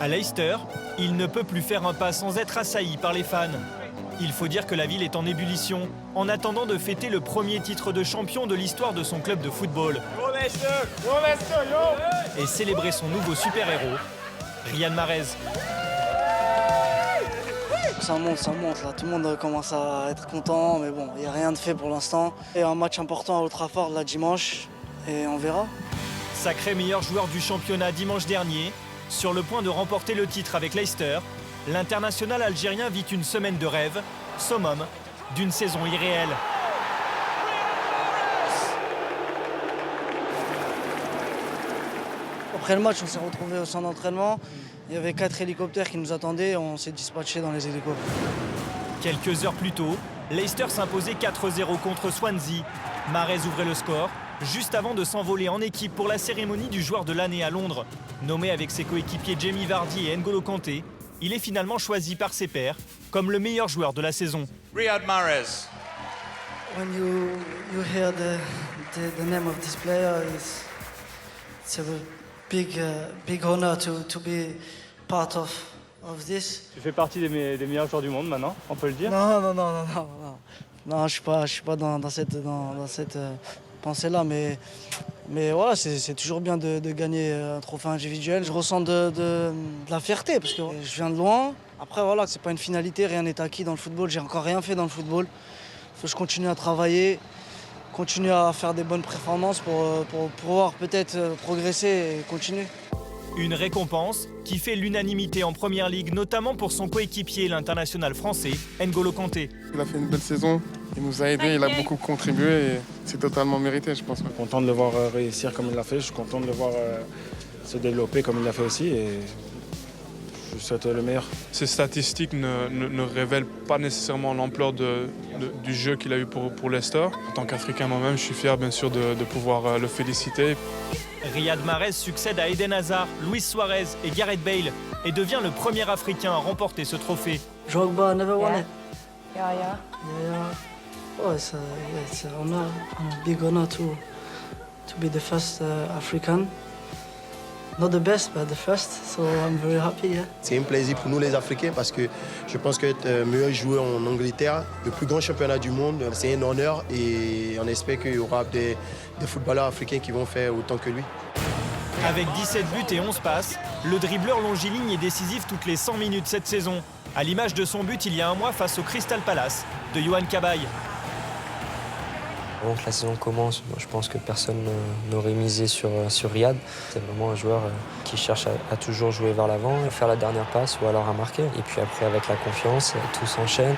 À Leicester, il ne peut plus faire un pas sans être assailli par les fans. Il faut dire que la ville est en ébullition, en attendant de fêter le premier titre de champion de l'histoire de son club de football. Et célébrer son nouveau super-héros, Riyad Mahrez. Ça monte, là. Tout le monde commence à être content, mais bon, il n'y a rien de fait pour l'instant. Il y a un match important à Old Trafford, là, dimanche, et on verra. Sacré meilleur joueur du championnat dimanche dernier, sur le point de remporter le titre avec Leicester, l'international algérien vit une semaine de rêve, summum d'une saison irréelle. Après le match, on s'est retrouvés au centre d'entraînement. Il y avait 4 hélicoptères qui nous attendaient et on s'est dispatchés dans les hélicos. Quelques heures plus tôt, Leicester s'imposait 4-0 contre Swansea. Mahrez ouvrait le score, juste avant de s'envoler en équipe pour la cérémonie du joueur de l'année à Londres. Nommé avec ses coéquipiers Jamie Vardy et N'Golo Kanté, il est finalement choisi par ses pairs comme le meilleur joueur de la saison. Riyad Mahrez. When you hear the name of this player, it's a big honor to be part of this. Tu fais partie des meilleurs joueurs du monde maintenant, on peut le dire? Non, je suis pas dans cette pensée-là, mais voilà, c'est toujours bien de gagner un trophée individuel. Je ressens de la fierté parce que je viens de loin. Après, voilà, c'est pas une finalité, rien n'est acquis dans le football. J'ai encore rien fait dans le football. Il faut que je continue à travailler, continuer à faire des bonnes performances pour pouvoir peut-être progresser et continuer. Une récompense qui fait l'unanimité en Première Ligue, notamment pour son coéquipier, l'international français, N'Golo Kanté. Il a fait une belle saison, il nous a aidés, il a beaucoup contribué et c'est totalement mérité, je pense. Je suis content de le voir réussir comme il l'a fait, je suis content de le voir se développer comme il l'a fait aussi et je souhaite le meilleur. Ces statistiques ne révèlent pas nécessairement l'ampleur du jeu qu'il a eu pour Leicester. En tant qu'Africain moi-même, je suis fier bien sûr de pouvoir le féliciter. Riyad Mahrez succède à Eden Hazard, Luis Suarez et Gareth Bale et devient le premier Africain à remporter ce trophée. Drogba never won it. Yeah. Oh, it's an honor, a big honor to be the first African. Not the best, but the first, so I'm very happy. Yeah. C'est un plaisir pour nous les Africains parce que je pense qu'être meilleur joueur en Angleterre, le plus grand championnat du monde, c'est un honneur et on espère qu'il y aura des footballeurs africains qui vont faire autant que lui. Avec 17 buts et 11 passes, le dribbleur longiligne est décisif toutes les 100 minutes cette saison, à l'image de son but il y a un mois face au Crystal Palace de Yohan Cabaye. Avant que la saison commence, je pense que personne n'aurait misé sur Riyad. C'est vraiment un joueur qui cherche à toujours jouer vers l'avant, à faire la dernière passe ou alors à marquer. Et puis après, avec la confiance, tout s'enchaîne.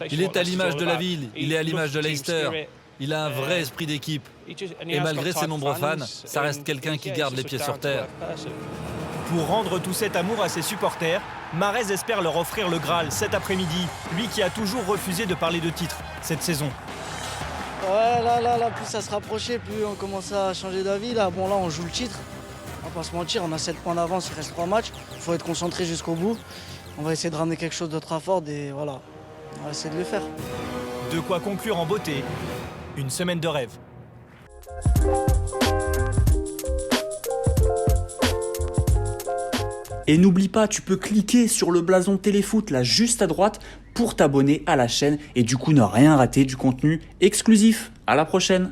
Il est à l'image de la ville, il est à l'image de Leicester. Il a un vrai esprit d'équipe. Et malgré ses nombreux fans, ça reste quelqu'un qui garde les pieds sur terre. Pour rendre tout cet amour à ses supporters, Mahrez espère leur offrir le Graal cet après-midi, lui qui a toujours refusé de parler de titre cette saison. Ouais, là, plus ça se rapprochait, plus on commençait à changer d'avis. Là, on joue le titre. On va pas se mentir, on a 7 points d'avance, il reste 3 matchs. Il faut être concentré jusqu'au bout. On va essayer de ramener quelque chose de très fort et voilà, on va essayer de le faire. De quoi conclure en beauté, une semaine de rêve. Et n'oublie pas, tu peux cliquer sur le blason Téléfoot là juste à droite pour t'abonner à la chaîne et du coup ne rien rater du contenu exclusif. À la prochaine.